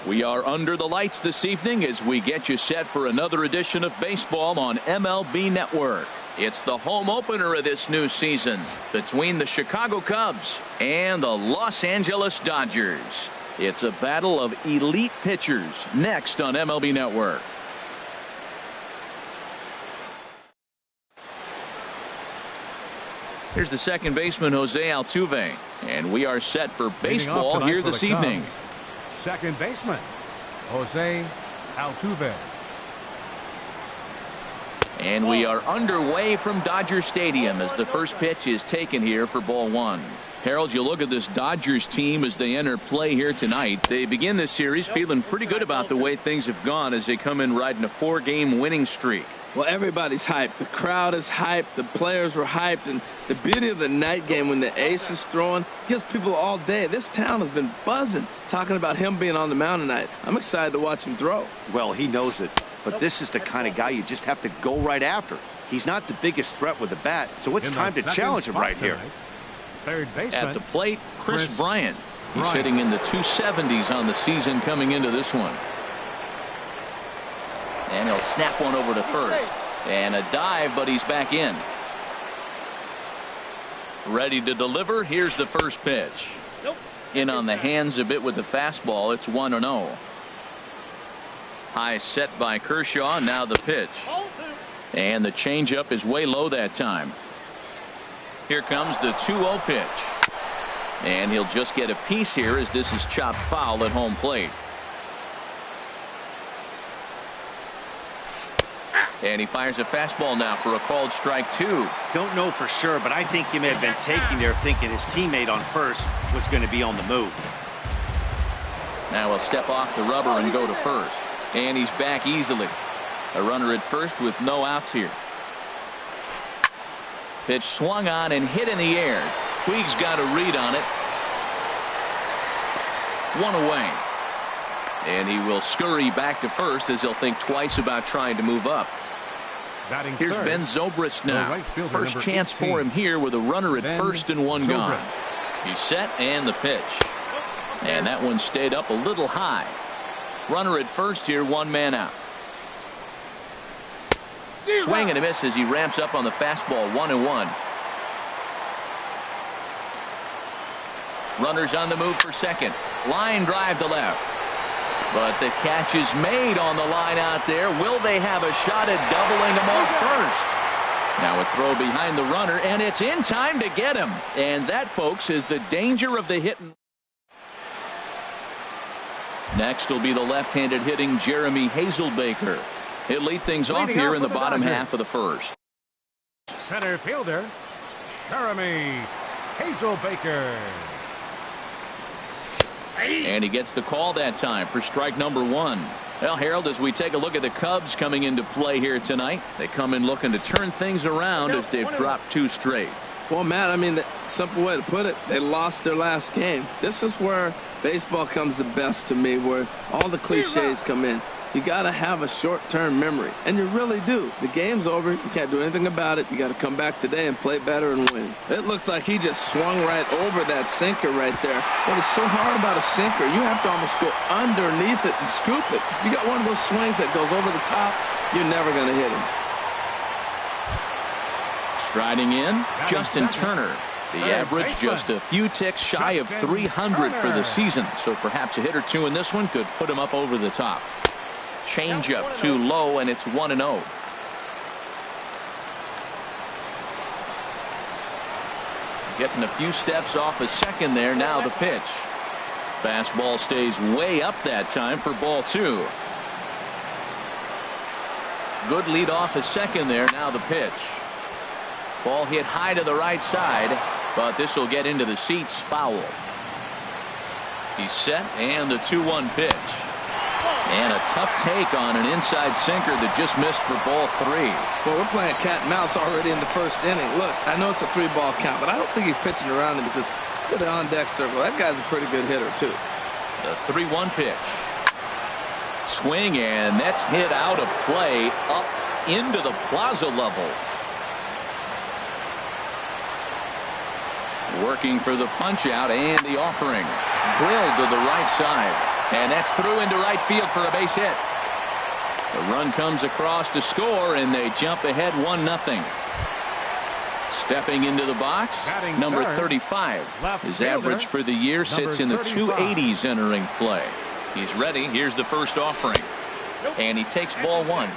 We are under the lights this evening as we get you set for another edition of baseball on MLB Network. It's the home opener of this new season between the Chicago Cubs and the Los Angeles Dodgers. It's a battle of elite pitchers next on MLB Network. Here's the second baseman, Jose Altuve, and we are set for baseball here this evening. Second baseman, Jose Altuve. And we are underway from Dodger Stadium as the first pitch is taken here for ball one. Harold, you look at this Dodgers team as they enter play here tonight. They begin this series feeling pretty good about the way things have gone as they come in riding a 4-game winning streak. Well, everybody's hyped. The crowd is hyped. The players were hyped. And the beauty of the night game when the ace is throwing gives people all day. This town has been buzzing talking about him being on the mound tonight. I'm excited to watch him throw. Well, he knows it. But this is the kind of guy you just have to go right after. He's not the biggest threat with the bat, so it's time to challenge him right here. Third baseman. At the plate, Chris Bryant. He's hitting in the 270s on the season coming into this one. And he'll snap one over to first. And a dive, but he's back in. Ready to deliver. Here's the first pitch. In on the hands a bit with the fastball. It's 1-0. High set by Kershaw. Now the pitch. And the changeup is way low that time. Here comes the 2-0 pitch. And he'll just get a piece here as this is chopped foul at home plate. And he fires a fastball now for a called strike 2. Don't know for sure, but I think he may have been taking there thinking his teammate on first was going to be on the move. Now he'll step off the rubber and go to first. And he's back easily. A runner at first with no outs here. Pitch swung on and hit in the air. Puig's got a read on it. One away. And he will scurry back to first as he'll think twice about trying to move up. Here's Ben Zobrist now. First chance for him here with a runner at first and one gone. He's set and the pitch. And that one stayed up a little high. Runner at first here, one man out. Swing and a miss as he ramps up on the fastball. 1-1. Runners on the move for second. Line drive to left. But the catch is made on the line out there. Will they have a shot at doubling him off first? Now a throw behind the runner, and it's in time to get him. And that, folks, is the danger of the hit. Next will be the left-handed hitting Jeremy Hazelbaker. He'll lead things off here in the bottom half of the first. Center fielder, Jeremy Hazelbaker. And he gets the call that time for strike number 1. Well, Harold, as we take a look at the Cubs coming into play here tonight, they come in looking to turn things around as they've dropped 2 straight. Well, Matt, I mean, the simple way to put it, they lost their last game. This is where baseball comes the best to me, where all the cliches come in. You got to have a short-term memory, and you really do. The game's over. You can't do anything about it. You got to come back today and play better and win. It looks like he just swung right over that sinker right there. What is so hard about a sinker, you have to almost go underneath it and scoop it. If you got one of those swings that goes over the top, you're never going to hit him. Striding in, Justin Turner. The average just a few ticks shy of 300 for the season, so perhaps a hit or two in this one could put him up over the top. Changeup too low, and it's 1-0. Getting a few steps off a second there. Now the pitch. Fastball stays way up that time for ball 2. Good lead off a second there. Now the pitch. Ball hit high to the right side, but this will get into the seats. Foul. He's set, and the 2-1 pitch. And a tough take on an inside sinker that just missed for ball 3. Well, we're playing cat and mouse already in the first inning. Look, I know it's a 3-ball count, but I don't think he's pitching around him because look at the on-deck circle. That guy's a pretty good hitter, too. The 3-1 pitch. Swing, and that's hit out of play up into the plaza level. Working for the punch out and the offering. Drilled to the right side. And that's through into right field for a base hit. The run comes across to score, and they jump ahead 1-0. Stepping into the box, Batting number third, 35. His fielder, average for the year sits in the 35. 280s entering play. He's ready. Here's the first offering. And he takes ball one.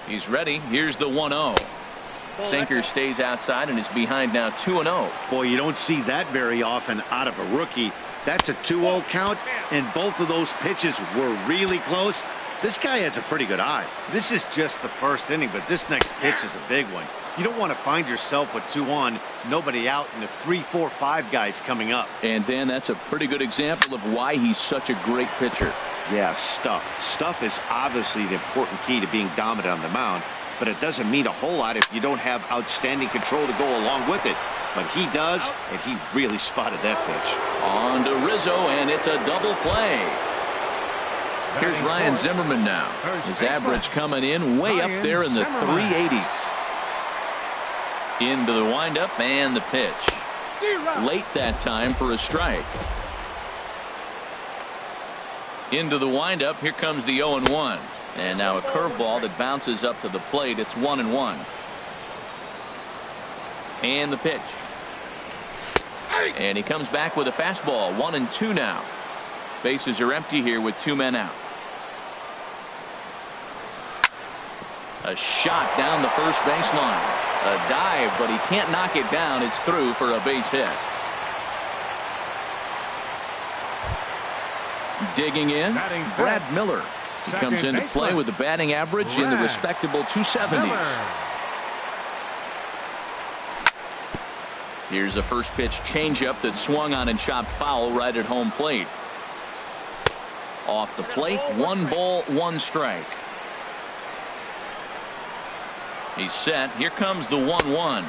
He's ready. Here's the 1-0. Sinker stays outside and is behind now 2-0. Boy, you don't see that very often out of a rookie. That's a 2-0 count, and both of those pitches were really close. This guy has a pretty good eye. This is just the first inning, but this next pitch is a big one. You don't want to find yourself with 2 on, nobody out, and the 3, 4, 5 guys coming up. And Dan, that's a pretty good example of why he's such a great pitcher. Yeah, stuff. Stuff is obviously the important key to being dominant on the mound, but it doesn't mean a whole lot if you don't have outstanding control to go along with it. But he does, and he really spotted that pitch. On to Rizzo, and it's a double play. Here's Ryan Zimmerman now. His average coming in way up there in the 380s. Into the windup and the pitch. Late that time for a strike. Into the windup. Here comes the 0-1. And now a curveball that bounces up to the plate. It's 1-1. And the pitch. And he comes back with a fastball. 1-2 now. Bases are empty here with 2 men out. A shot down the first baseline. A dive, but he can't knock it down. It's through for a base hit. Digging in, Brad Miller. He comes into play with a batting average in the respectable 270s. Here's a first pitch changeup that swung on and chopped foul right at home plate. Off the plate, 1 ball, 1 strike. He's set. Here comes the 1-1.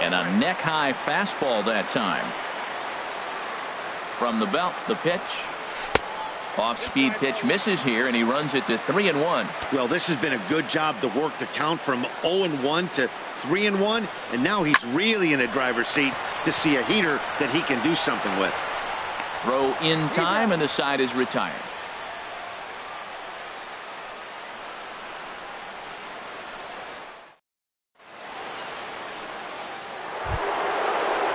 And a neck-high fastball that time. From the belt, the pitch. Off-speed pitch misses here, and he runs it to 3-1. Well, this has been a good job to work the count from 0-1 to 3-1, and now he's really in the driver's seat to see a heater that he can do something with. Throw in time, and the side is retired.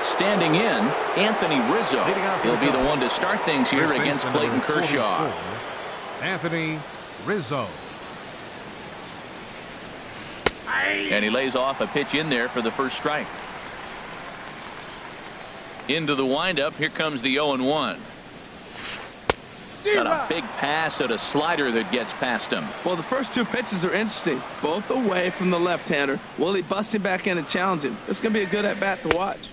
Standing in, Anthony Rizzo. He'll be the one to start things here against Clayton Kershaw. Anthony Rizzo. And he lays off a pitch in there for the first strike. Into the windup. Here comes the 0-1. Got a big pass at a slider that gets past him. Well, the first 2 pitches are interesting. Both away from the left-hander. Will he bust him back in and challenge him? It's going to be a good at-bat to watch.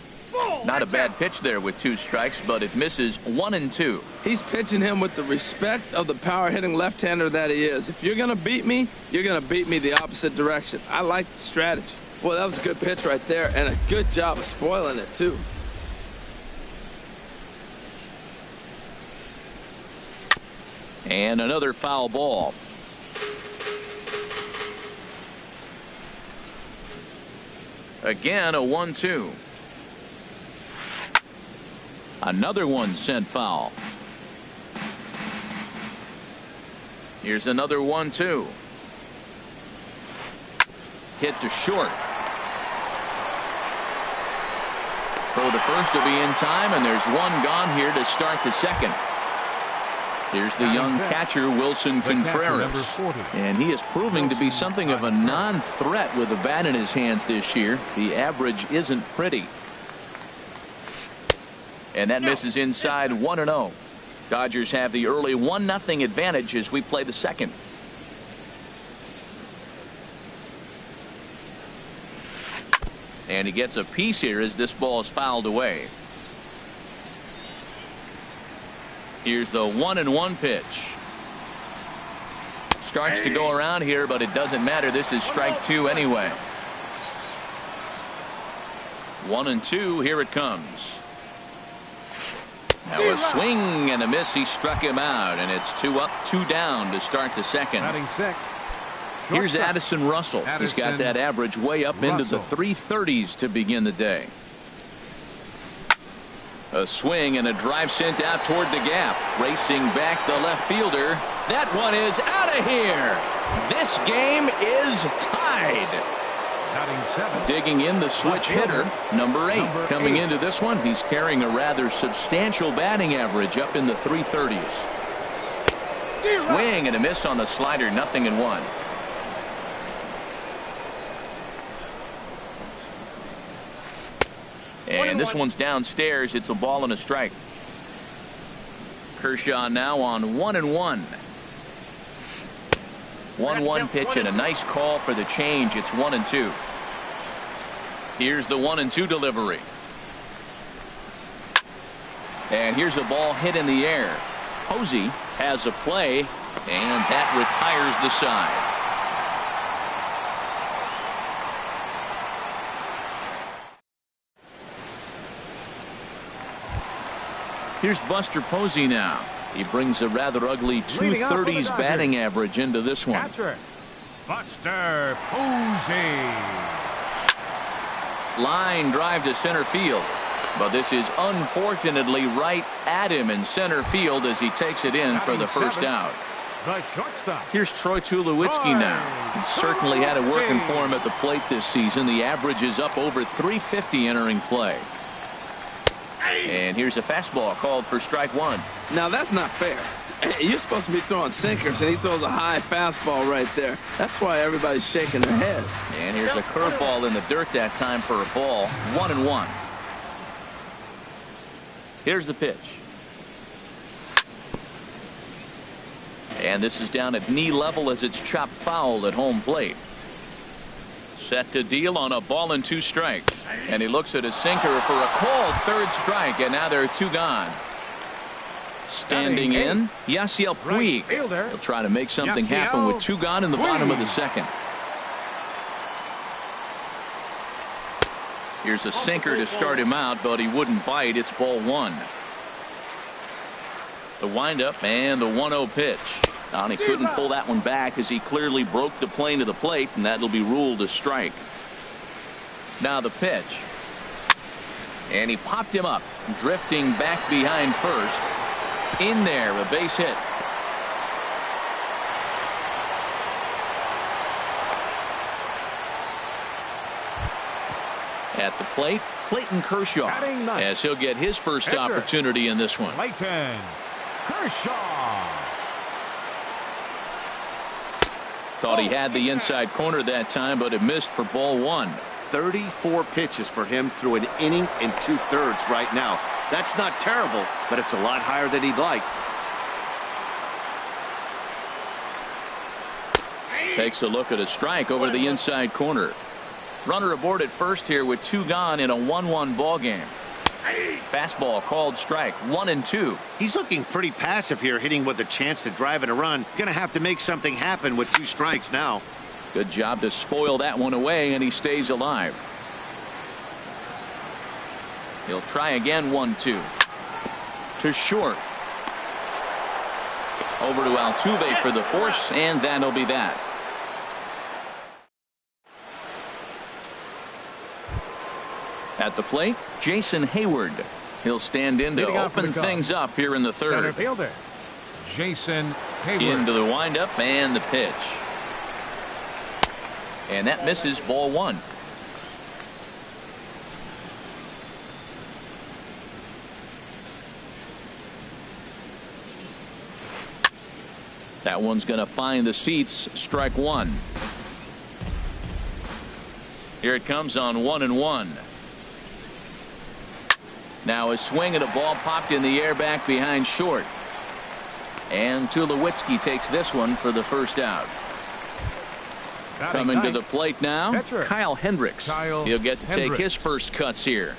Not a bad pitch there with 2 strikes, but it misses 1-2. He's pitching him with the respect of the power-hitting left-hander that he is. If you're going to beat me, you're going to beat me the opposite direction. I like the strategy. Well, that was a good pitch right there, and a good job of spoiling it, too. And another foul ball. Again, a 1-2. Another one sent foul. Here's another 1-2. Hit to short. Throw to first will be in time, and there's one gone here to start the second. Here's the young catcher, Wilson Contreras. And he is proving to be something of a non-threat with the bat in his hands this year. The average isn't pretty. And that misses inside 1-0. Dodgers have the early 1-0 advantage as we play the second. And he gets a piece here as this ball is fouled away. Here's the 1-1 pitch. Starts to go around here, but it doesn't matter. This is strike 2 anyway. 1-2. Here it comes. Now a swing and a miss. He struck him out, and it's 2 up, 2 down to start the second. Here's Addison Russell. He's got that average way up into the 330s to begin the day. A swing and a drive sent out toward the gap. Racing back the left fielder. That one is out of here. This game is tied. Digging in the switch hitter, number 8. Coming into this one, he's carrying a rather substantial batting average up in the 330s. Swing and a miss on the slider, 0-1. And this one's downstairs. It's a ball and a strike. Kershaw now on 1-1. 1-1 pitch and a nice call for the change. It's 1-2. Here's the 1-2 delivery. And here's a ball hit in the air. Posey has a play, and that retires the side. Here's Buster Posey now. He brings a rather ugly 230s batting average into this one. Catcher, Buster Posey. Line drive to center field. But this is unfortunately right at him in center field as he takes it in for the first out. The shortstop. Here's Troy Tulowitzki now. He certainly had it working for him at the plate this season. The average is up over 350 entering play. And here's a fastball called for strike 1. Now that's not fair. You're supposed to be throwing sinkers, and he throws a high fastball right there. That's why everybody's shaking their head. And here's a curveball in the dirt that time for a ball. 1-1. Here's the pitch. And this is down at knee level as it's chopped foul at home plate. Set to deal on a ball and 2 strikes. And he looks at a sinker for a called third strike, and now there are 2 gone. Standing in, Yasiel Puig. He'll try to make something happen with 2 gone in the bottom of the second. Here's a sinker to start him out, but he wouldn't bite. It's ball 1. The windup and the 1-0 pitch. And he couldn't pull that one back as he clearly broke the plane to the plate, and that'll be ruled a strike. Now the pitch. And he popped him up, drifting back behind first. In there, a base hit. At the plate, Clayton Kershaw, as he'll get his first opportunity in this one. Clayton Kershaw. Thought he had the inside corner that time, but it missed for ball 1. 34 pitches for him through an inning and 2/3 right now. That's not terrible, but it's a lot higher than he'd like. Takes a look at a strike over the inside corner. Runner aboard at first here with 2 gone in a 1-1 ball game. Fastball called strike. 1-2. He's looking pretty passive here, hitting with a chance to drive in a run. Gonna have to make something happen with 2 strikes now. Good job to spoil that one away, and he stays alive. He'll try again. 1-2 to short. Over to Altuve for the force, and that'll be that. At the plate, Jason Hayward. He'll stand in to open things up here in the 3rd. Center fielder, Jason Hayward. Into the windup and the pitch. And that misses ball 1. That one's going to find the seats. Strike 1. Here it comes on 1-1. Now a swing and a ball popped in the air back behind short. And Tulowitzki takes this one for the first out. Coming to the plate now, Kyle Hendricks. He'll get to take his first cuts here.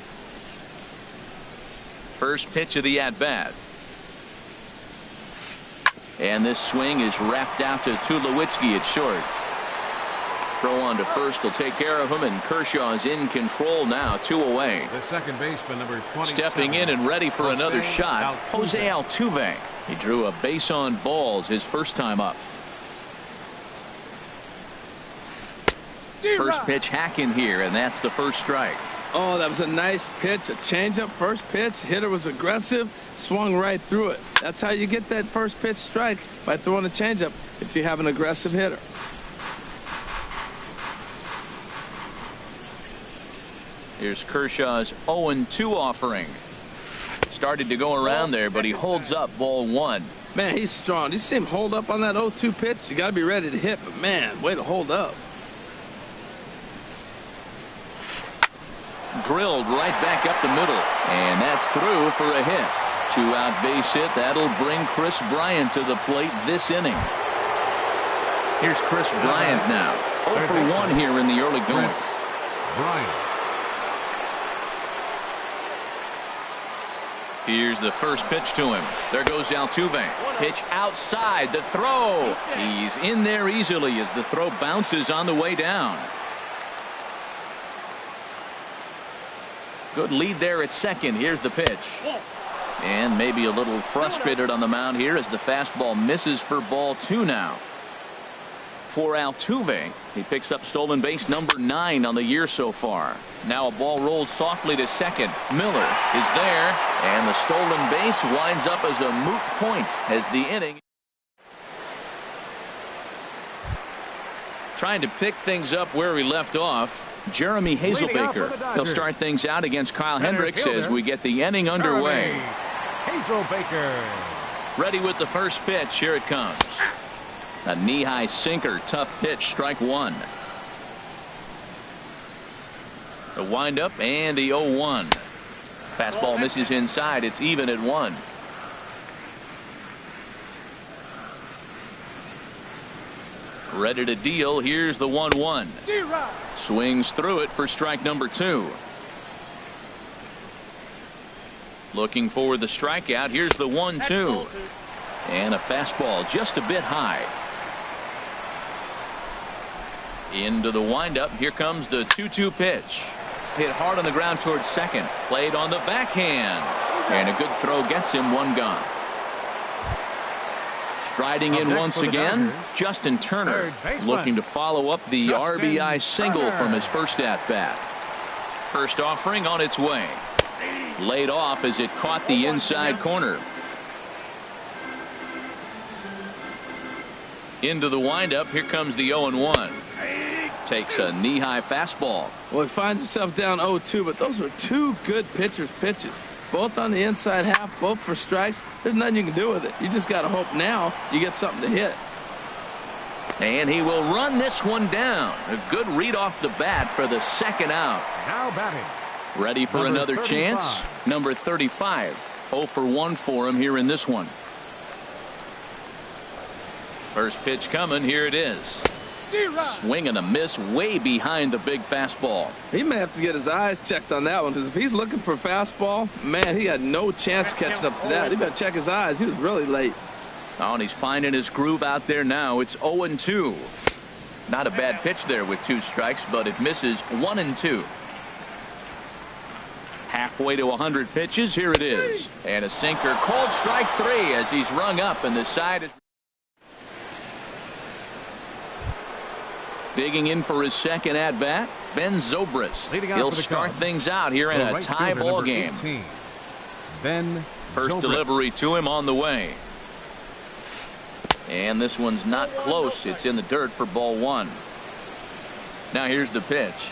First pitch of the at-bat. And this swing is wrapped out to Tulowitzki at short. Throw on to first will take care of him, and Kershaw is in control now. 2 away. The second baseman, number 27. Stepping in and ready for another shot, Jose Altuve. He drew a base on balls his first time up. First pitch hack in here, and that's the first strike. Oh, that was a nice pitch, a changeup, first pitch. Hitter was aggressive, swung right through it. That's how you get that first pitch strike, by throwing a changeup if you have an aggressive hitter. Here's Kershaw's 0-2 offering. Started to go around there, but he holds up ball one. Man, he's strong. You see him hold up on that 0-2 pitch? You got to be ready to hit, but man, way to hold up. Drilled right back up the middle, and that's through for a hit. 2-out base hit. That'll bring Chris Bryant to the plate this inning. Here's Chris Bryant now. 0 for 1 here in the early going. Bryant. Here's the first pitch to him. There goes Altuve. Pitch outside. The throw. He's in there easily as the throw bounces on the way down. Good lead there at second. Here's the pitch. And maybe a little frustrated on the mound here as the fastball misses for ball 2 now. For Altuve, he picks up stolen base number 9 on the year so far. Now a ball rolled softly to second. Miller is there, and the stolen base winds up as a moot point as the inning. Trying to pick things up where he left off. Jeremy Hazelbaker. He'll start things out against Kyle Hendricks as we get the inning underway. Hazelbaker. Ready with the first pitch. Here it comes. A knee-high sinker. Tough pitch. Strike one. The windup and the 0-1. Fastball misses inside. It's even at 1. Ready to deal. Here's the 1-1. Swings through it for strike number 2. Looking for the strikeout. Here's the 1-2. And a fastball just a bit high. Into the windup. Here comes the 2-2 pitch. Hit hard on the ground towards second. Played on the backhand. And a good throw gets him. 1 gone. Striding in once again, Justin Turner looking to follow up the RBI single from his first at-bat. First offering on its way. Laid off as it caught the inside corner. Into the windup. Here comes the 0-1. Takes a knee-high fastball. Well, he finds himself down 0-2, but those were 2 good pitchers' pitches. Both on the inside half, both for strikes. There's nothing you can do with it. You just got to hope now you get something to hit. And he will run this one down. A good read off the bat for the second out. Now batting. Ready for another chance. Number 35. 0 for 1 for him here in this one. First pitch coming. Here it is. Swing and a miss way behind the big fastball. He may have to get his eyes checked on that one, because if he's looking for fastball, man, he had no chance catching up to that. He better check his eyes. He was really late. Oh, and he's finding his groove out there now. It's 0-2. Not a bad pitch there with 2 strikes, but it misses 1-2. Halfway to 100 pitches. Here it is. And a sinker. Called strike 3 as he's rung up, and the side is digging in for his second at-bat, Ben Zobrist. He'll start things out here in a tie ball game. Ben First delivery to him on the way. And this one's not close. It's in the dirt for ball 1. Now here's the pitch.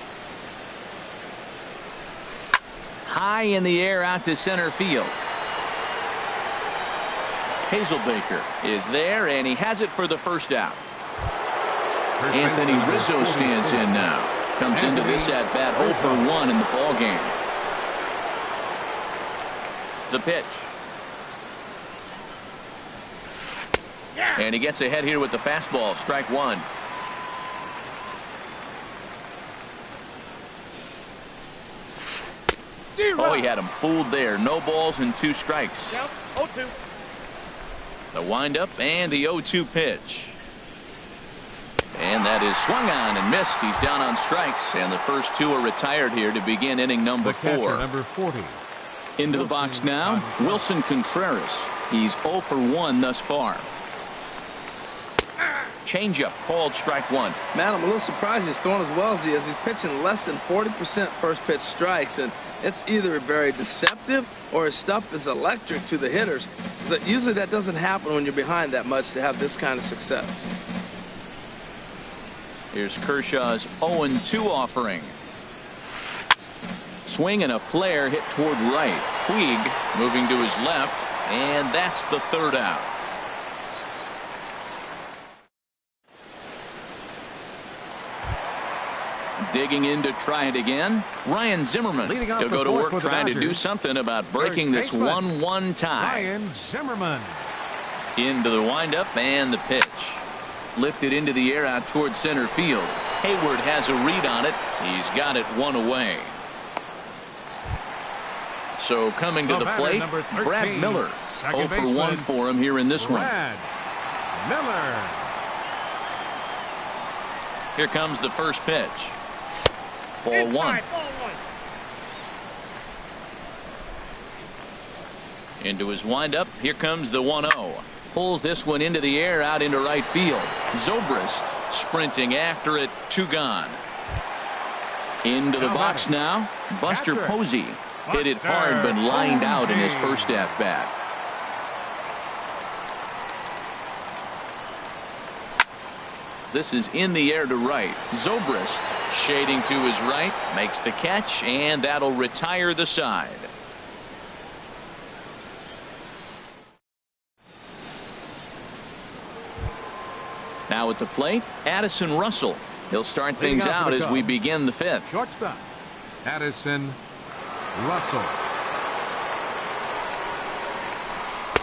High in the air out to center field. Hazelbaker is there, and he has it for the first out. Anthony Rizzo stands in now. Comes into this at bat 0 for 1 in the ball game. The pitch. And he gets ahead here with the fastball. Strike 1. Oh, he had him fooled there. No balls and 2 strikes. The windup and the 0-2 pitch. And that is swung on and missed. He's down on strikes, and the first 2 are retired here to begin inning number 4. Number 40. Into the box now, Wilson Contreras. He's 0 for 1 thus far. changeup called strike one. Man, I'm a little surprised he's throwing as well as he is. He's pitching less than 40% first pitch strikes, and it's either very deceptive or his stuff is electric to the hitters. So usually that doesn't happen when you're behind that much to have this kind of success. Here's Kershaw's 0-2 offering. Swing and a flare hit toward right. Puig moving to his left, and that's the third out. Digging in to try it again. Ryan Zimmerman. He'll go to work trying to do something about breaking this 1-1 tie. Ryan Zimmerman. Into the windup and the pitch. Lifted into the air out toward center field. Hayward has a read on it. He's got it one away. So coming to the plate, Brad Miller. 0 for 1 for him here in this one. Miller. Here comes the first pitch. Ball one. Into his windup. Here comes the 1-0. Pulls this one into the air out into right field. Zobrist sprinting after it. 2 gone. Into the box now. Buster Posey. Hit it hard but lined out in his first at bat. This is in the air to right. Zobrist shading to his right, makes the catch, and that'll retire the side. Now at the plate, Addison Russell. He'll start things out as we begin the 5th. Shortstop, Addison Russell.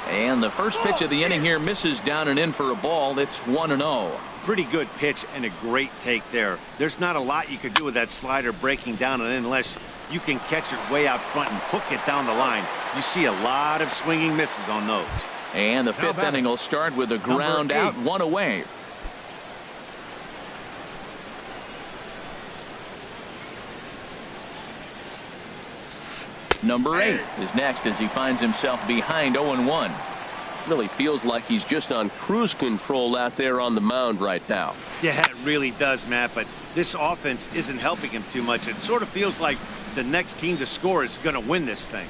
And the first pitch of the inning here misses down and in for a ball. It's 1-0. Pretty good pitch and a great take there. There's not a lot you could do with that slider breaking down and in unless you can catch it way out front and hook it down the line. You see a lot of swinging misses on those. And the 5th inning will start with a ground out, 1 away. Number 8 is next as he finds himself behind 0-1. Really feels like he's just on cruise control out there on the mound right now. Yeah, it really does, Matt, but this offense isn't helping him too much. It sort of feels like the next team to score is going to win this thing.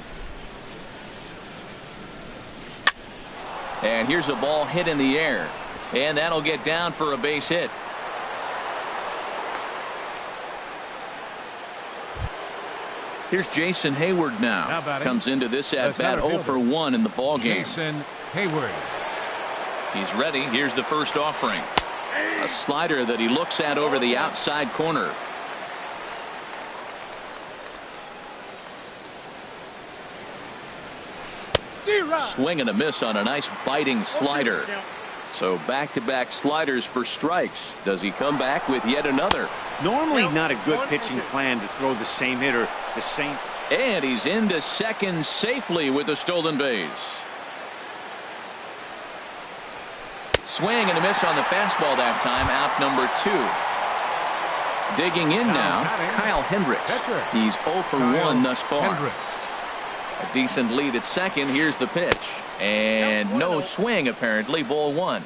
And here's a ball hit in the air, and that'll get down for a base hit. Here's Jason Hayward now. Comes into this at bat 0 for 1 in the ball game. Jason Hayward. He's ready. Here's the first offering. A slider that he looks at over the outside corner. Swing and a miss on a nice biting slider. So back-to-back sliders for strikes. Does he come back with yet another? Normally not a good pitching plan to throw the same hitter the same. And he's into second safely with a stolen base. Swing and a miss on the fastball that time. Out number 2. Digging in now, Kyle Hendricks. He's 0 for 1 thus far. A decent lead at second. Here's the pitch. And no swing apparently. Ball 1.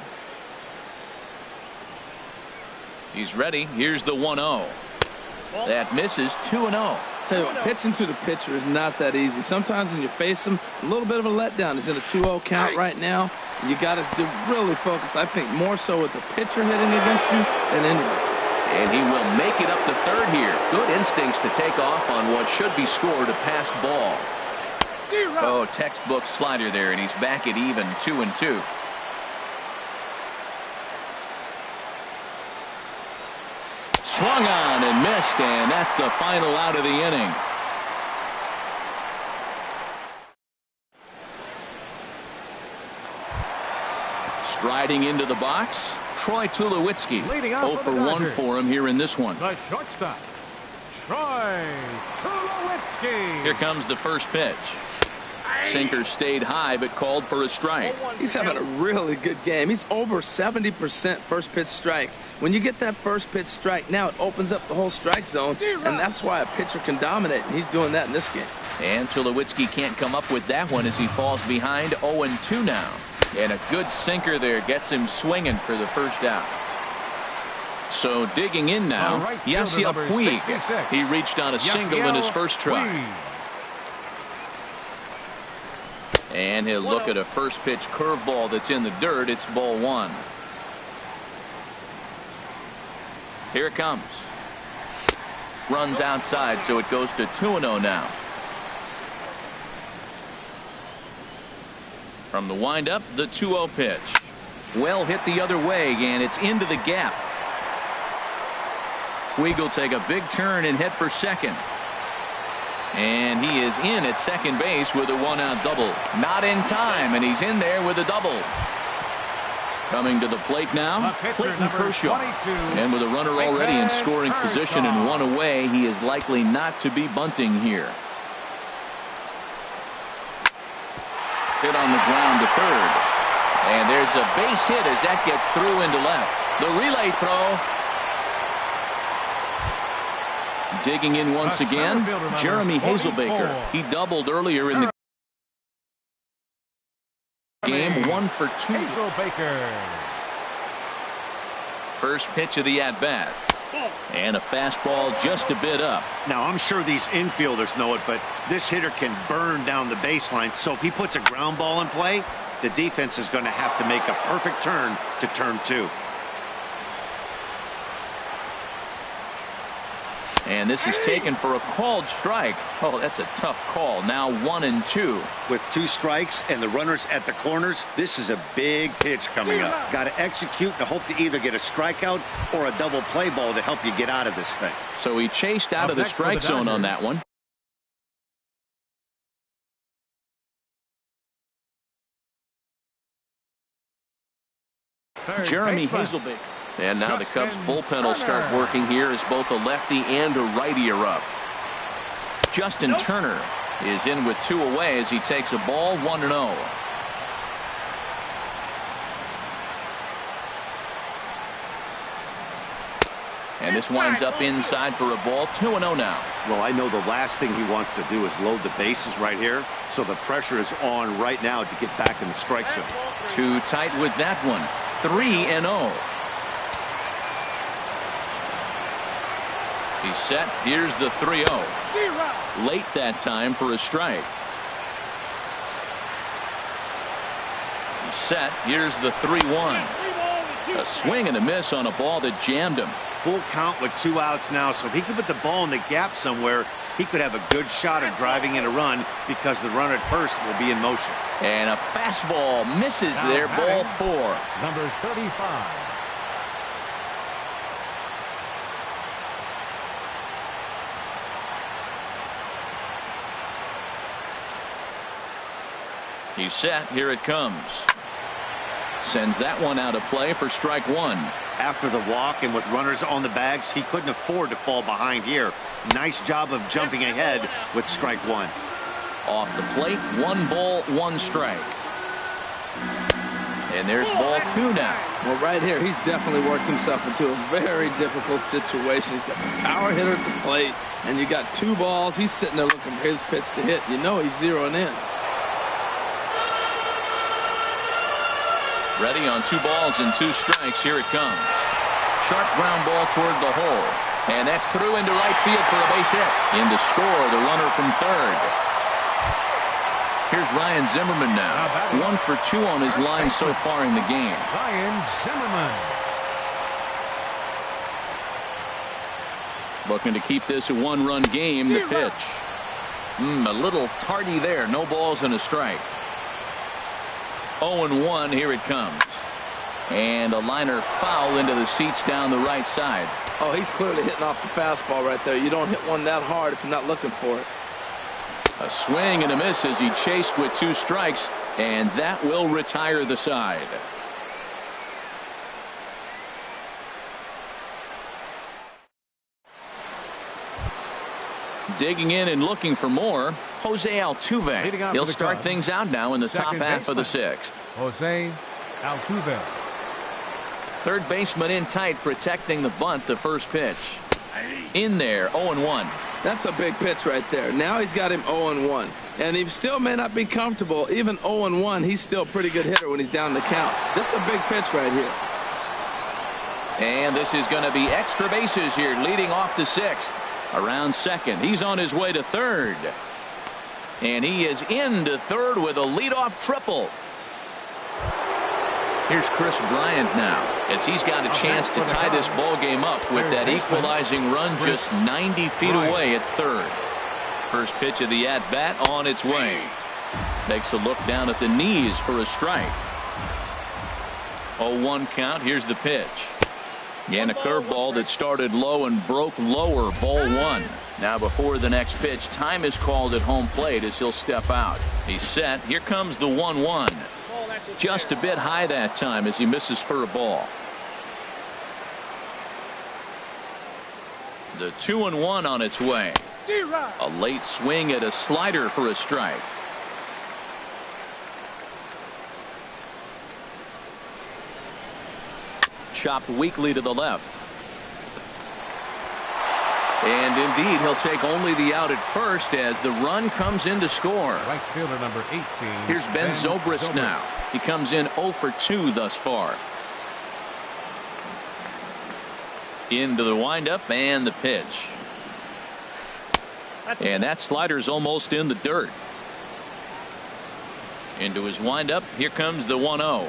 He's ready. Here's the 1-0. That misses. 2-0. Tell you what, pitching to the pitcher is not that easy. Sometimes when you face him, a little bit of a letdown. He's in a 2-0 count right now. You got to really focus, I think, more so with the pitcher hitting against you than anything. And he will make it up to third here. Good instincts to take off on what should be scored, a passed ball. Oh, textbook slider there, and he's back at even 2-2. Swung on and missed, and that's the final out of the inning. Striding into the box, Troy Tulowitzki. 0 for 1 for him here in this one. The shortstop, Troy Tulowitzki. Here comes the first pitch. Sinker stayed high but called for a strike. He's having a really good game. He's over 70% first pitch strike. When you get that first pitch strike, now it opens up the whole strike zone, and that's why a pitcher can dominate, and he's doing that in this game. And Tulowitzki can't come up with that one as he falls behind 0-2 now. And a good sinker there gets him swinging for the first out. So digging in now, Yasiel Puig. He reached on a single in his first try. And he'll look at a first pitch curveball that's in the dirt. It's ball one. Here it comes. Runs outside, so it goes to 2-0 now. From the windup, the 2-0 pitch. Well hit the other way, and it's into the gap. Puig will take a big turn and head for second. And he is in at second base with a one-out double. Not in time, and he's in there with a double. Coming to the plate now, Clayton Kershaw. And with a runner already in scoring position and one away, he is likely not to be bunting here. Hit on the ground to third. And there's a base hit as that gets through into left. The relay throw. Digging in once again, Jeremy Hazelbaker. He doubled earlier in the game, 1 for 2. First pitch of the at-bat. And a fastball just a bit up. Now, I'm sure these infielders know it, but this hitter can burn down the baseline. So if he puts a ground ball in play, the defense is going to have to make a perfect turn to turn 2. And this is taken for a called strike. Oh, that's a tough call. Now 1-2. With 2 strikes and the runners at the corners, this is a big pitch coming up. Got to execute and hope to either get a strikeout or a double play ball to help you get out of this thing. So he chased out of the strike zone on that one. Jeremy Hazelbaker. And now the Cubs bullpen will start working here as both a lefty and a righty are up. Justin Turner is in with 2 away as he takes a ball 1-0. And this winds up inside for a ball, 2-0 now. Well, I know the last thing he wants to do is load the bases right here, so the pressure is on right now to get back in the strike zone. Too tight with that one, 3-0. He's set. Here's the 3-0. Late that time for a strike. He's set. Here's the 3-1. A swing and a miss on a ball that jammed him. Full count with 2 outs now, so if he could put the ball in the gap somewhere, he could have a good shot at driving in a run because the runner at first will be in motion. And a fastball misses there, ball 4. Number 35. He's set. Here it comes. Sends that one out of play for strike 1. After the walk and with runners on the bags, he couldn't afford to fall behind here. Nice job of jumping ahead with strike 1. Off the plate, 1 ball, 1 strike. And there's ball 2 now. Well, right here, he's definitely worked himself into a very difficult situation. He's got a power hitter at the plate, and you got 2 balls. He's sitting there looking for his pitch to hit. You know he's zeroing in. Ready on 2 balls and 2 strikes. Here it comes. Sharp ground ball toward the hole. And that's through into right field for a base hit. In to score, the runner from third. Here's Ryan Zimmerman now. 1 for 2 on his line so far in the game. Ryan Zimmerman. Looking to keep this a 1-run game. The pitch. A little tardy there. No balls and a strike. 0-1. Here it comes. And a liner foul into the seats down the right side. Oh, he's clearly hitting off the fastball right there. You don't hit one that hard if you're not looking for it. A swing and a miss as he chased with 2 strikes, and that will retire the side. Digging in and looking for more, Jose Altuve. He'll start things out now in the top half of the 6th. Jose Altuve. Third baseman in tight, protecting the bunt. The first pitch. In there, 0-1. That's a big pitch right there. Now he's got him 0-1. And he still may not be comfortable. Even 0-1, he's still a pretty good hitter when he's down the count. This is a big pitch right here. And this is going to be extra bases here, leading off the sixth. Around second, he's on his way to third. And he is into third with a leadoff triple. Here's Chris Bryant now, as he's got a chance to tie this ball game up with that equalizing run just 90 feet away at third. First pitch of the at-bat on its way. Takes a look down at the knees for a strike. 0-1 count. Here's the pitch. And a curveball that started low and broke lower. Ball one. Now before the next pitch, time is called at home plate as he'll step out. He's set. Here comes the 1-1. Just a bit high that time as he misses for a ball. The 2-1 on its way. A late swing at a slider for a strike. Chopped weakly to the left. And indeed, he'll take only the out at first as the run comes in to score. Right fielder number 18. Here's Ben Zobrist now. He comes in 0 for 2 thus far. Into the windup and the pitch. And that slider's almost in the dirt. Into his windup. Here comes the 1-0.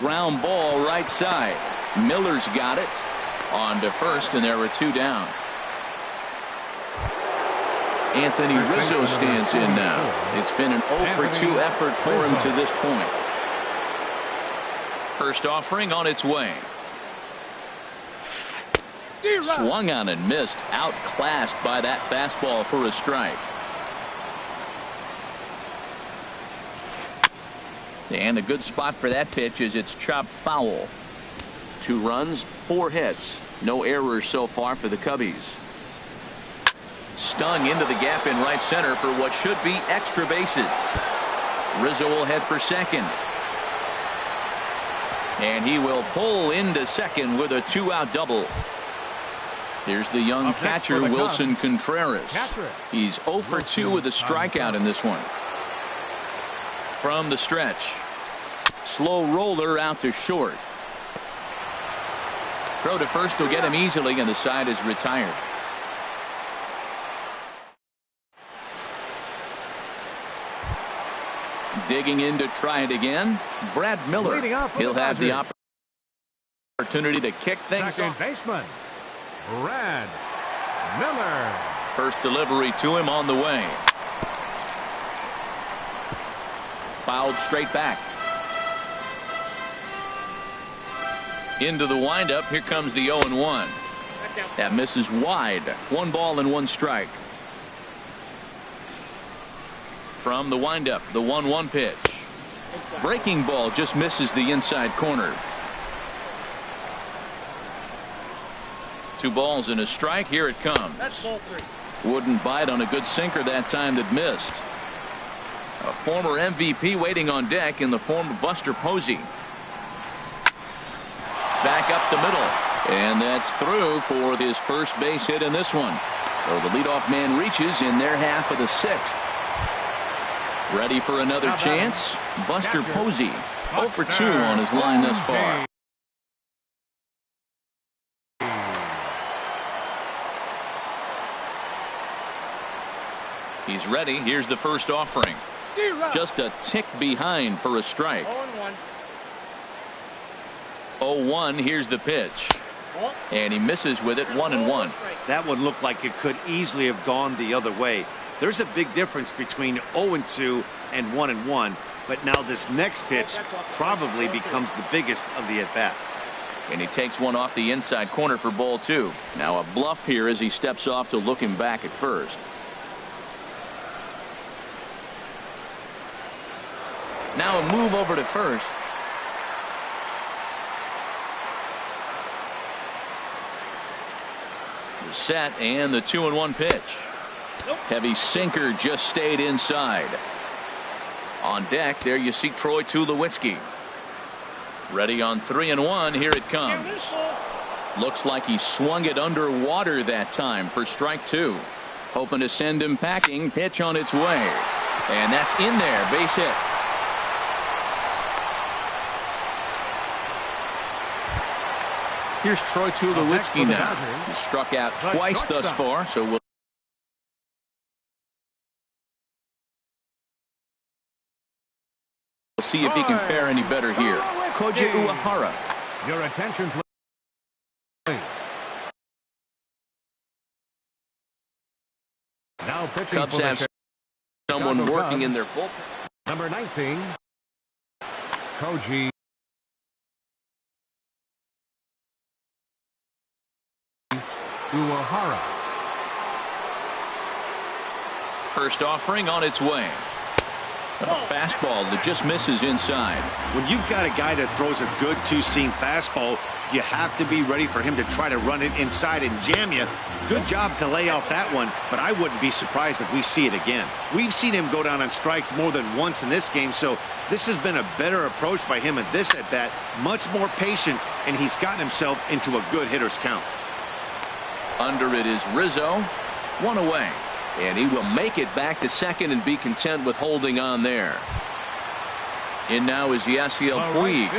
Ground ball right side. Miller's got it. On to first, and there are 2 down. Anthony Rizzo stands in now. It's been an 0 for 2 effort for him to this point. First offering on its way. Swung on and missed. Outclassed by that fastball for a strike. And a good spot for that pitch is it's chopped foul. 2 runs, 4 hits. No errors so far for the Cubbies. Stung into the gap in right center for what should be extra bases. Rizzo will head for second. And he will pull into second with a 2-out double. Here's the young catcher, Wilson Contreras. He's 0 for 2 with a strikeout in this one. From the stretch. Slow roller out to short. Throw to first will get him easily, and the side is retired. Digging in to try it again. Brad Miller. He'll have the opportunity to kick things off. Second baseman, Brad Miller. First delivery to him on the way. Fouled straight back. Into the windup. Here comes the 0-1. That misses wide. 1 ball and 1 strike. From the windup, the 1-1 pitch. Breaking ball just misses the inside corner. 2 balls and a strike. Here it comes. That's ball 3. Wouldn't bite on a good sinker that time that missed. A former MVP waiting on deck in the form of Buster Posey. Back up the middle. And that's through for his first base hit in this one. So the leadoff man reaches in their half of the 6th. Ready for another chance? Buster Posey. 0 for 2 on his line thus far. He's ready. Here's the first offering. Just a tick behind for a strike. 0-1. Here's the pitch. And he misses with it. 1-1. That one looked like it could easily have gone the other way. There's a big difference between 0-2 and 1-1. But now this next pitch probably becomes the biggest of the at-bat. And he takes one off the inside corner for ball 2. Now a bluff here as he steps off to look him back at first. Now a move over to first. The set and the 2-1 pitch. Heavy sinker just stayed inside. On deck there you see Troy Tulowitzki. Ready on 3-1. Here it comes. Looks like he swung it underwater that time for strike 2. Hoping to send him packing. Pitch on its way. And that's in there. Base hit. Here's Troy Tulowitzki now. He struck out twice thus far, so we'll see if he can fare any better here. Koji Uehara. Your attention, please. Now pitching Cubs for have someone working in their bullpen. Number 19, Koji Uehara. First offering on its way. A fastball that just misses inside. When you've got a guy that throws a good two-seam fastball, you have to be ready for him to try to run it inside and jam you. Good job to lay off that one, but I wouldn't be surprised if we see it again. We've seen him go down on strikes more than once in this game, so this has been a better approach by him at this at-bat. Much more patient, and he's gotten himself into a good hitter's count. Under it is Rizzo. One away. And he will make it back to second and be content with holding on there. In now is Yasiel Puig.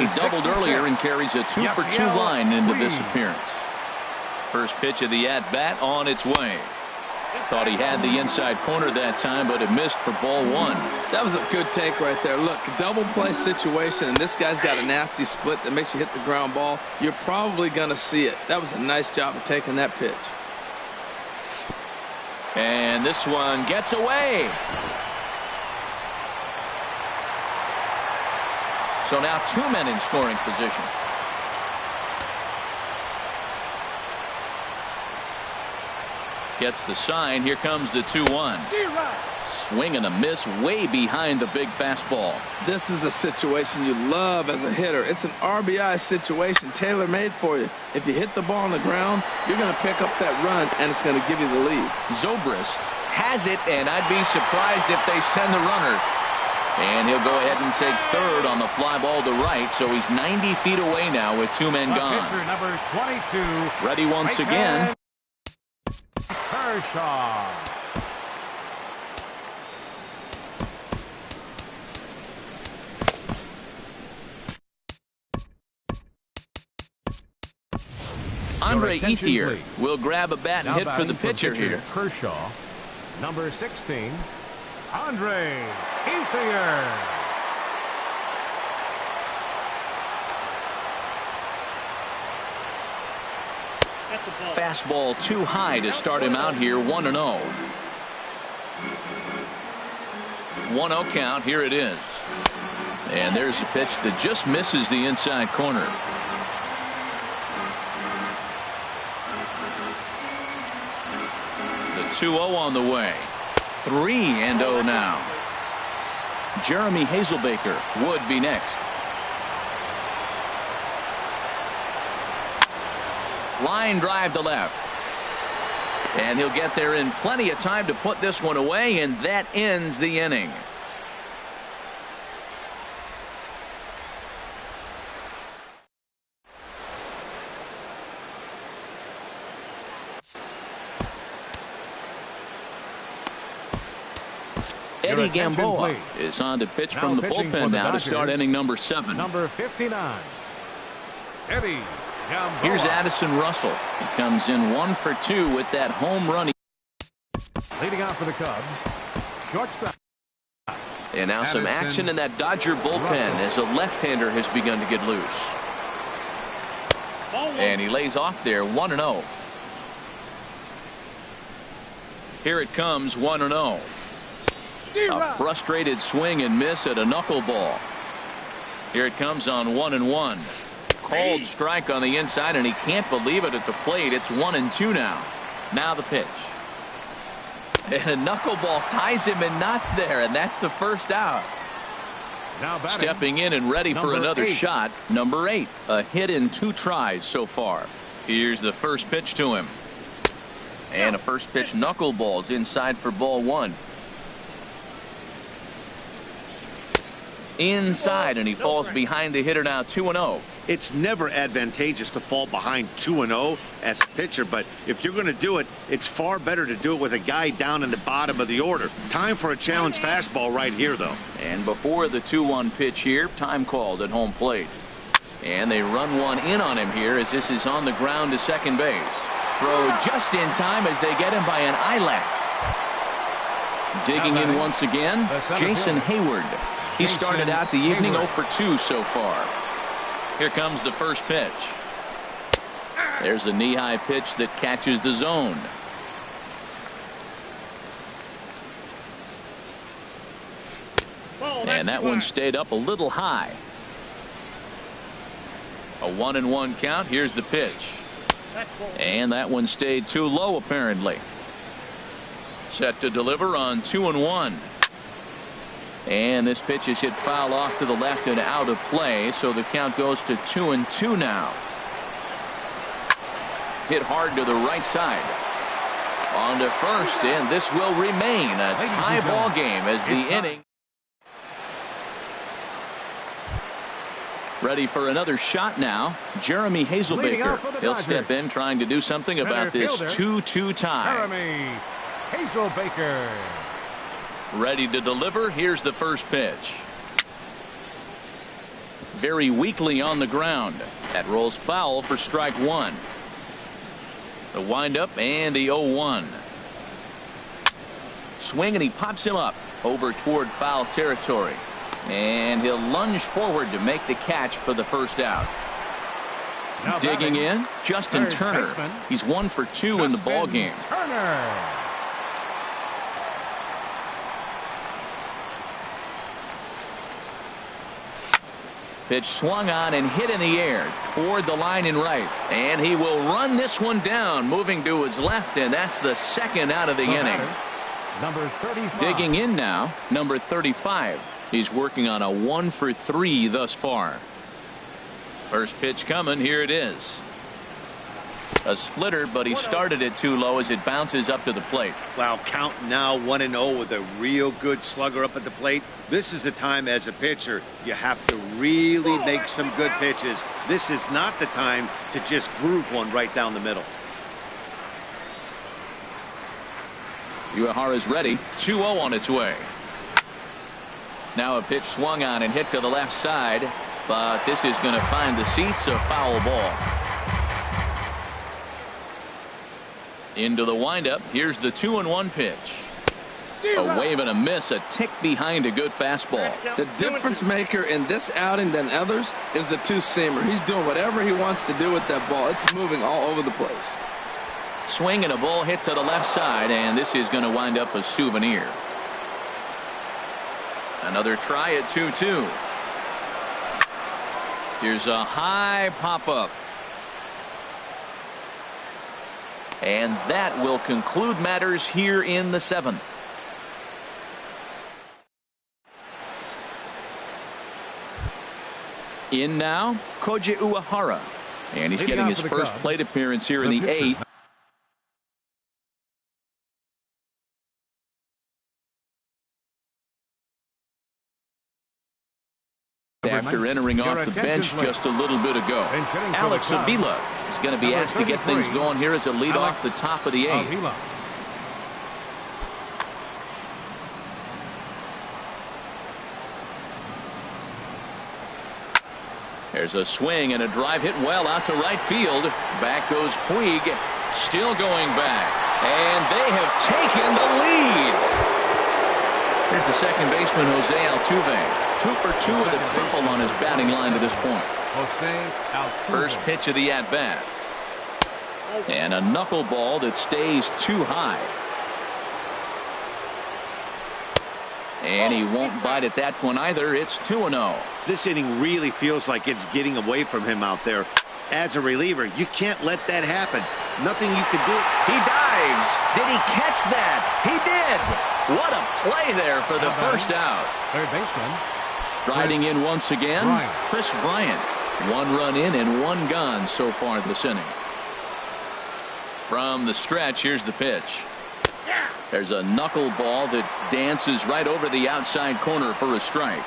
He doubled earlier and carries a 2-for-2 line into this appearance. First pitch of the at-bat on its way. Thought he had the inside corner that time, but it missed for ball one. That was a good take right there. Look, double play situation, and this guy's got a nasty split that makes you hit the ground ball. You're probably going to see it. That was a nice job of taking that pitch. And this one gets away. So now two men in scoring position. Gets the sign. Here comes the 2-1. Swing and a miss way behind the big fastball. This is a situation you love as a hitter. It's an RBI situation tailor-made for you. If you hit the ball on the ground, you're going to pick up that run, and it's going to give you the lead. Zobrist has it, and I'd be surprised if they send the runner. And he'll go ahead and take third on the fly ball to right, so he's 90 feet away now with two men gone. Pitcher number 22. Ready once again. Kershaw. Andre Ethier will grab a bat and hit for the pitcher here. Kershaw, number 16, Andre Ethier. Fastball too high to start him out here. 1-0. 1-0 count. Here it is. And there's a pitch that just misses the inside corner. The 2-0 on the way. 3-0 now. Jeremy Hazelbaker would be next. Line drive to left. And he'll get there in plenty of time to put this one away, and that ends the inning. Eddie Gamboa is on to pitch from the bullpen now to start inning number 7. Number 59, Eddie Gamboa. Here's Addison Russell. He comes in 1 for 2 with that home run. Leading out for the Cubs, shortstop. And now some action in that Dodger bullpen as a left-hander has begun to get loose. And he lays off there. 1-0. Here it comes. 1-0. A frustrated swing and miss at a knuckleball. Here it comes on 1-1. Called strike on the inside, and he can't believe it at the plate. It's 1-2 now. Now the pitch. And a knuckleball ties him in knots there, and that's the first out. Now batting, stepping in and ready for another 8. shot. Number 8. A hit in 2 tries so far. Here's the first pitch to him. And a first pitch knuckleballs inside for ball 1. Inside, and he falls behind the hitter now. 2-0. It's never advantageous to fall behind 2-0 as a pitcher, but if you're going to do it, it's far better to do it with a guy down in the bottom of the order. Time for a challenge fastball right here, though. And before the 2-1 pitch here, time called at home plate. And they run one in on him here as this is on the ground to second base. Throw just in time as they get him by an eyelash. Digging in once again, Jason Hayward. He started out the evening 0 for 2 so far. Here comes the first pitch. There's a knee-high pitch that catches the zone. And that one stayed up a little high. A 1-1 count. Here's the pitch. And that one stayed too low apparently. Set to deliver on 2-1. And this pitch is hit foul off to the left and out of play, so the count goes to 2-2 now. Hit hard to the right side. On to first, and this will remain a tie ball game as the inning. Ready for another shot now. Jeremy Hazelbaker. He'll step in trying to do something about this 2-2 tie. Jeremy Hazelbaker. Ready to deliver. Here's the first pitch. Very weakly on the ground. That rolls foul for strike one. The windup and the 0-1. Swing and he pops him up over toward foul territory. And he'll lunge forward to make the catch for the first out. Now digging in, Justin Turner. Baseman. He's 1 for 2 in the ball game. Turner. Pitch swung on and hit in the air toward the line and right. And he will run this one down, moving to his left, and that's the second out of the inning. Number 35. Digging in now, number 35. He's working on a 1 for 3 thus far. First pitch coming. Here it is. A splitter, but he started it too low as it bounces up to the plate. Wow, count now 1-0 with a real good slugger up at the plate. This is the time as a pitcher you have to really make some good pitches. This is not the time to just groove one right down the middle. Uehara's ready. 2-0 on its way. Now a pitch swung on and hit to the left side, but this is going to find the seats, a foul ball. Into the windup. Here's the 2-1 pitch. A wave and a miss, a tick behind a good fastball. The difference maker in this outing than others is the two-seamer. He's doing whatever he wants to do with that ball. It's moving all over the place. Swing and a ball hit to the left side, and this is going to wind up a souvenir. Another try at 2-2. Here's a high pop-up. And that will conclude matters here in the 7th. In now, Koji Uehara. And he's getting his first plate appearance here in the 8th. After entering off the bench just a little bit ago. Alex Avila is going to be asked to get things going here as a lead off the top of the 8th. There's a swing and a drive hit well out to right field. Back goes Puig, still going back. And they have taken the lead. Here's the second baseman, Jose Altuve. 2 for 2 with a triple on his batting line to this point. First pitch of the at-bat. And a knuckleball that stays too high. And he won't bite at that one either. It's 2-0. This inning really feels like it's getting away from him out there. As a reliever, you can't let that happen. Nothing you can do. He dives. Did he catch that? He did. What a play there for the first out. Third baseman. Striding in once again, Chris Bryant. 1 run in and 1 gone so far this inning. From the stretch, here's the pitch. There's a knuckleball that dances right over the outside corner for a strike.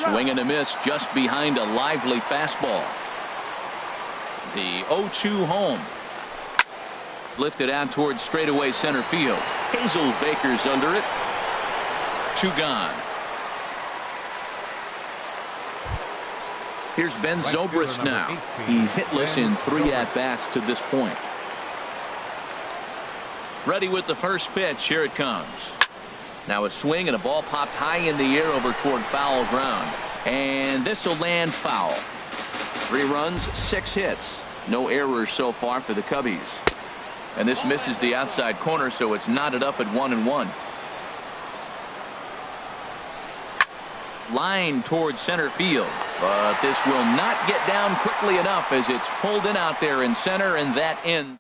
Swing and a miss just behind a lively fastball. The 0-2 home. Lifted out towards straightaway center field. Hazelbaker's under it. 2 gone. Here's Ben Zobrist now. He's hitless in 3 at-bats to this point. Ready with the first pitch. Here it comes. Now a swing and a ball popped high in the air over toward foul ground. And this will land foul. 3 runs, 6 hits. No errors so far for the Cubbies. And this misses the outside corner, so it's knotted up at 1-1. Line towards center field, but this will not get down quickly enough as it's pulled in out there in center, and that ends.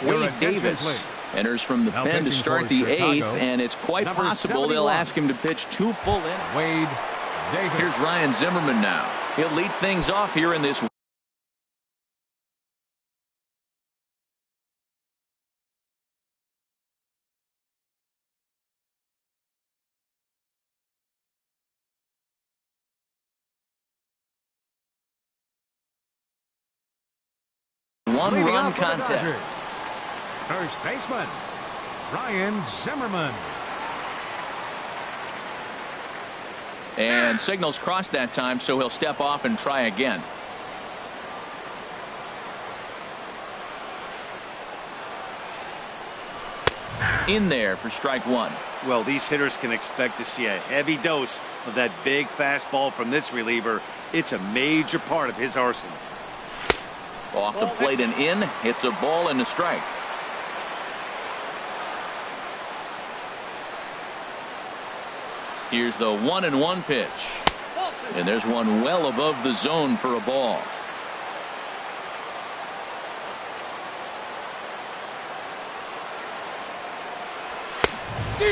Wade Davis enters from the pen to start the 8th, and it's quite possible they'll ask him to pitch 2 full innings. Wade Davis. Here's Ryan Zimmerman now. He'll lead things off here in this. One-run contest. First baseman, Ryan Zimmerman. And signals crossed that time, so he'll step off and try again. In there for strike 1. Well, these hitters can expect to see a heavy dose of that big fastball from this reliever. It's a major part of his arsenal. Off the plate and in. It's a ball and a strike. Here's the 1-1 pitch. And there's one well above the zone for a ball.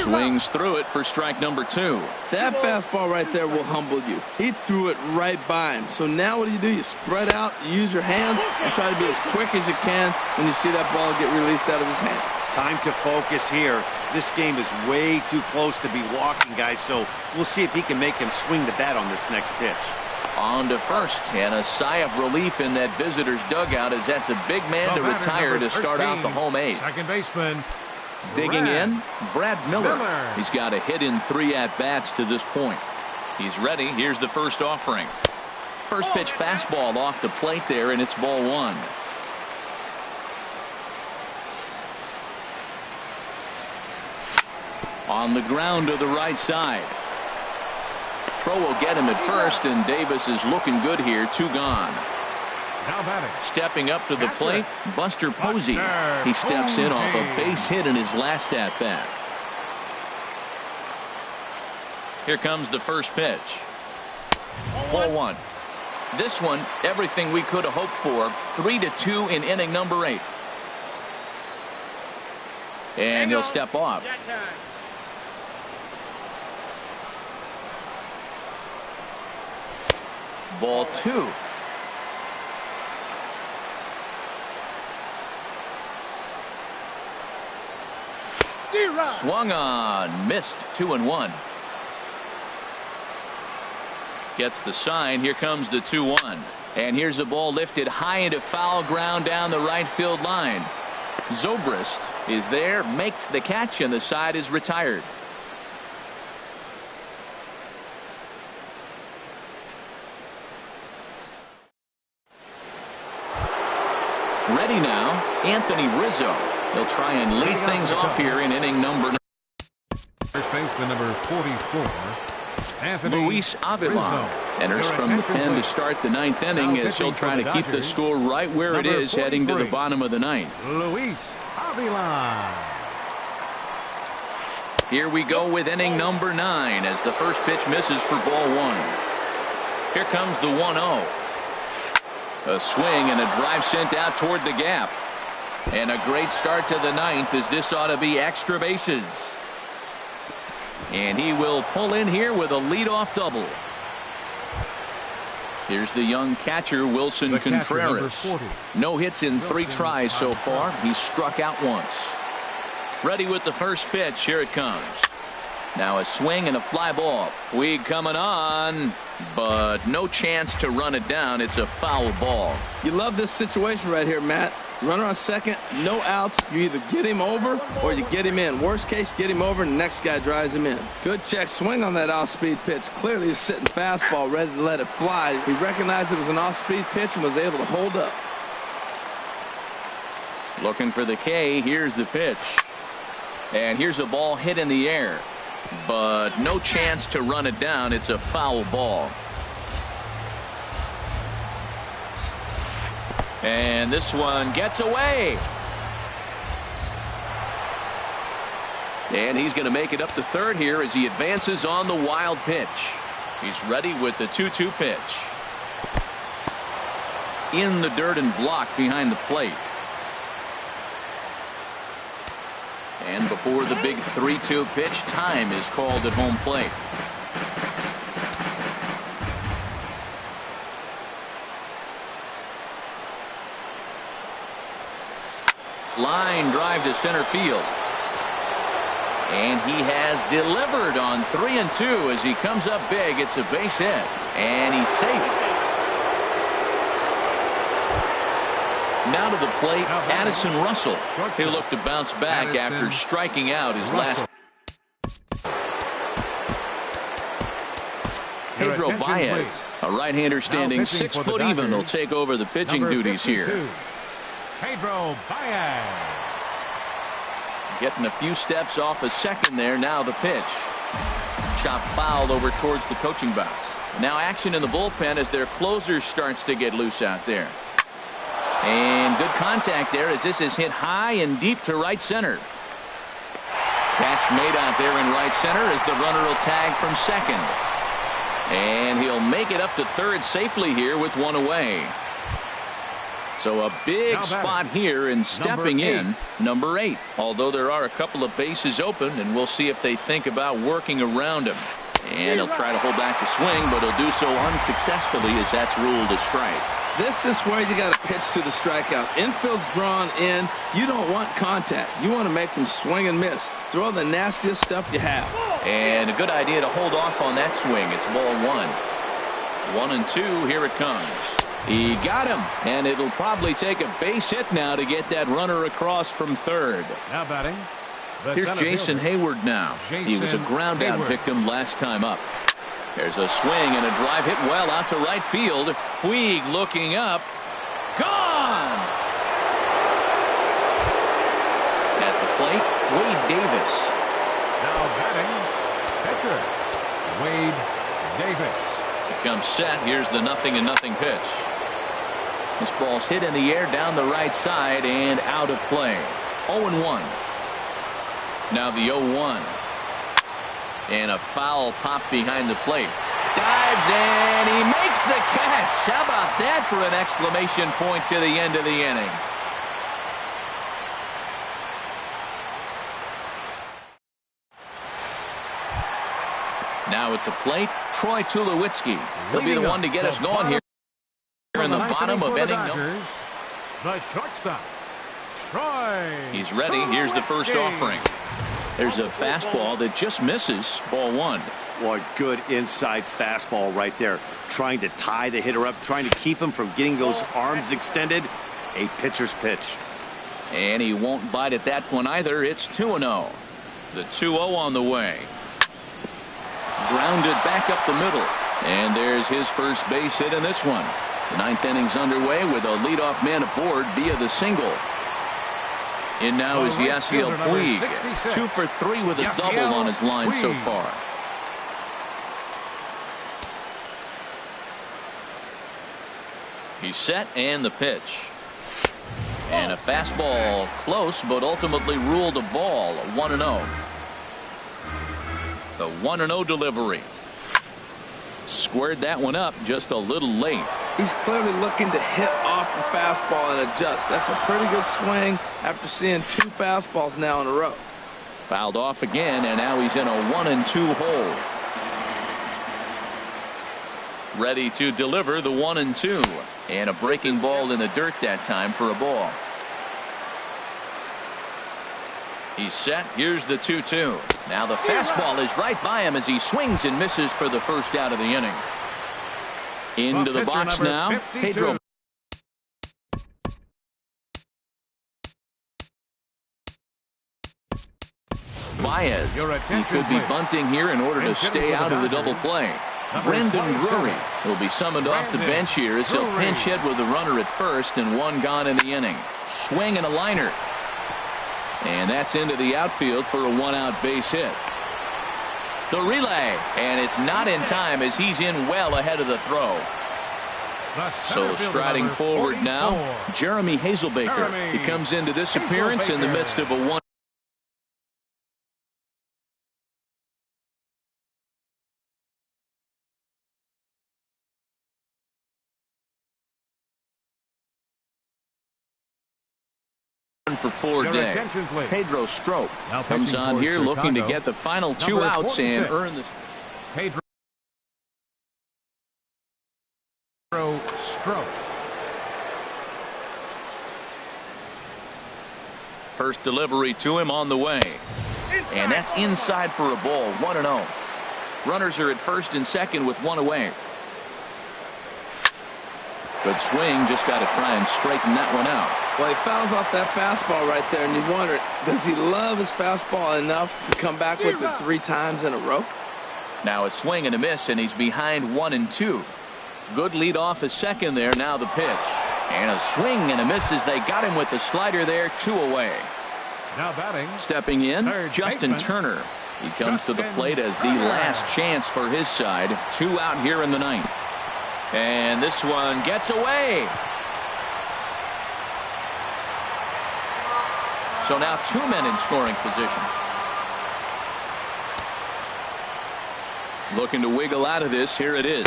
Swings through it for strike number 2. That fastball right there will humble you. He threw it right by him. So now what do? You spread out, you use your hands, and try to be as quick as you can when you see that ball get released out of his hand. Time to focus here. This game is way too close to be walking, guys, so we'll see if he can make him swing the bat on this next pitch. On to first, and a sigh of relief in that visitor's dugout as that's a big man to retire to start out the home 8th. Second baseman. Digging in, Brad Miller. He's got a hit in 3 at-bats to this point. He's ready. Here's the first offering. First pitch fastball off the plate there, and it's ball 1. On the ground to the right side. Throw will get him at first, and Davis is looking good here. 2 gone. Now batting. Stepping up to the plate, Buster Posey. He steps in off a base hit in his last at-bat. Here comes the first pitch. Ball 1. This one, everything we could have hoped for. 3-2 in inning number 8. And he'll step off. Ball 2. Swung on, missed. 2-1. Gets the sign. Here comes the 2-1. And here's a ball lifted high into foul ground down the right field line. Zobrist is there, makes the catch, and the side is retired. Ready now, Anthony Rizzo. He'll try and lead things off here in inning number 9. First baseman number 44, Anthony Luis Avila enters from the pen to start the 9th inning as he'll try to keep the score right where it is heading to the bottom of the 9th. Luis Avila. Here we go with inning number 9 as the first pitch misses for ball 1. Here comes the 1-0. A swing and a drive sent out toward the gap. And a great start to the 9th as this ought to be extra bases. And he will pull in here with a leadoff double. Here's the young catcher, Wilson Contreras. No hits in 3 tries so far. He's struck out once. Ready with the first pitch. Here it comes. Now a swing and a fly ball. Puig coming on, but no chance to run it down. It's a foul ball. You love this situation right here, Matt. Runner on second, no outs. You either get him over or you get him in. Worst case, get him over and the next guy drives him in. Good check swing on that off-speed pitch. Clearly he's sitting fastball, ready to let it fly. He recognized it was an off-speed pitch and was able to hold up. Looking for the K. Here's the pitch. And here's a ball hit in the air. But no chance to run it down. It's a foul ball. And this one gets away. And he's going to make it up to third here as he advances on the wild pitch. He's ready with the 2-2 pitch. In the dirt and blocked behind the plate. And before the big 3-2 pitch, time is called at home plate. Line drive to center field. And he has delivered on 3-2 as he comes up big. It's a base hit. And he's safe. Now to the plate, Addison Russell. He'll look to bounce back after striking out his last. Pedro Baez, a right-hander standing 6 foot even, will take over the pitching duties here. Pedro Baez. Getting a few steps off a second there. Now the pitch. Chopped foul over towards the coaching box. Now action in the bullpen as their closer starts to get loose out there. And good contact there as this is hit high and deep to right center. Catch made out there in right center as the runner will tag from second. And he'll make it up to third safely here with one away. So a big spot here, and stepping in, number 8. Although there are a couple of bases open, and we'll see if they think about working around him. And he'll try to hold back the swing, but he'll do so unsuccessfully as that's ruled a strike. This is where you got to pitch to the strikeout. Infield's drawn in. You don't want contact. You want to make him swing and miss. Throw the nastiest stuff you have. And a good idea to hold off on that swing. It's ball 1. 1-2. Here it comes. He got him, and it'll probably take a base hit now to get that runner across from third. Now batting. Here's Jason Hayward now. He was a ground out victim last time up. There's a swing and a drive hit well out to right field. Puig looking up. Gone! At the plate, Wade Davis. Now batting, pitcher, Wade Davis. He comes set. Here's the 0-0 pitch. This ball's hit in the air down the right side and out of play. 0-1. Now the 0-1. And a foul pop behind the plate. Dives and he makes the catch. How about that for an exclamation point to the end of the inning? Now at the plate, Troy Tulowitzki. He'll be the one to get us going here in the bottom of inning. The shortstop, Troy. He's ready. Here's the first offering. There's a fastball that just misses. Ball 1. What good inside fastball right there. Trying to tie the hitter up, trying to keep him from getting those arms extended. A pitcher's pitch. And he won't bite at that one either. It's 2-0. The 2-0 on the way. Grounded back up the middle. And there's his first base hit in this one. The 9th inning's underway with a leadoff man aboard via the single. In now is Yasiel Puig. 2 for 3 with a double on his line so far. He's set and the pitch. And a fastball close, but ultimately ruled a ball. 1-0. The 1-0 delivery. Squared that one up just a little late. He's clearly looking to hit off the fastball and adjust. That's a pretty good swing after seeing 2 fastballs now in a row. Fouled off again, and now he's in a 1-2 hole. Ready to deliver the 1-2. And a breaking ball in the dirt that time for a ball. He's set. Here's the 2-2. Now the fastball is right by him as he swings and misses for the first out of the inning. Into the box now, Pedro Baez. He could be bunting here in order to stay out of the double play. Brendan Drury will be summoned off the bench here as he'll pinch hit with the runner at first and one gone in the inning. Swing and a liner. And that's into the outfield for a one-out base hit. The relay, and it's not in time as he's in well ahead of the throw. So striding forward now, Jeremy Hazelbaker. He comes into this appearance in the midst of a one. For 4 day. Pedro Strop comes on here looking to get the final 2 outs and earn this. Pedro Strop. First delivery to him on the way. And that's inside for a ball. 1-0. Runners are at first and second with one away. Good swing, just got to try and straighten that one out. Well, he fouls off that fastball right there, and you wonder, does he love his fastball enough to come back with it 3 times in a row? Now a swing and a miss, and he's behind 1-2. Good lead off his second there. Now the pitch. And a swing and a miss as they got him with the slider there. 2 away. Now batting. Stepping in, Justin Turner. He comes to the plate as the last chance for his side. 2 out here in the 9th. And this one gets away. So now 2 men in scoring position. Looking to wiggle out of this. Here it is.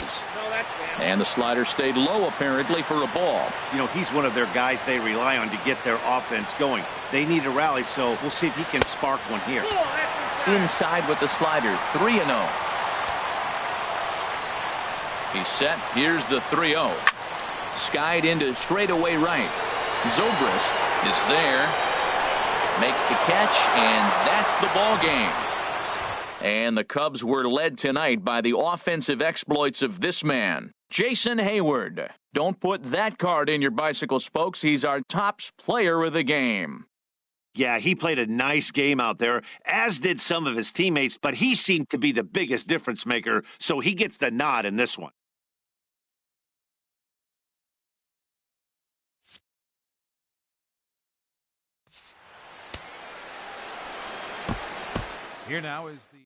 And the slider stayed low apparently for a ball. You know, he's one of their guys they rely on to get their offense going. They need a rally, so we'll see if he can spark one here. Inside with the slider. 3-0. He's set. Here's the 3-0. Skied into straightaway right. Zobrist is there. Makes the catch, and that's the ball game. And the Cubs were led tonight by the offensive exploits of this man, Jason Hayward. Don't put that card in your bicycle spokes. He's our top player of the game. Yeah, he played a nice game out there, as did some of his teammates, but he seemed to be the biggest difference maker, so he gets the nod in this one. Here now is the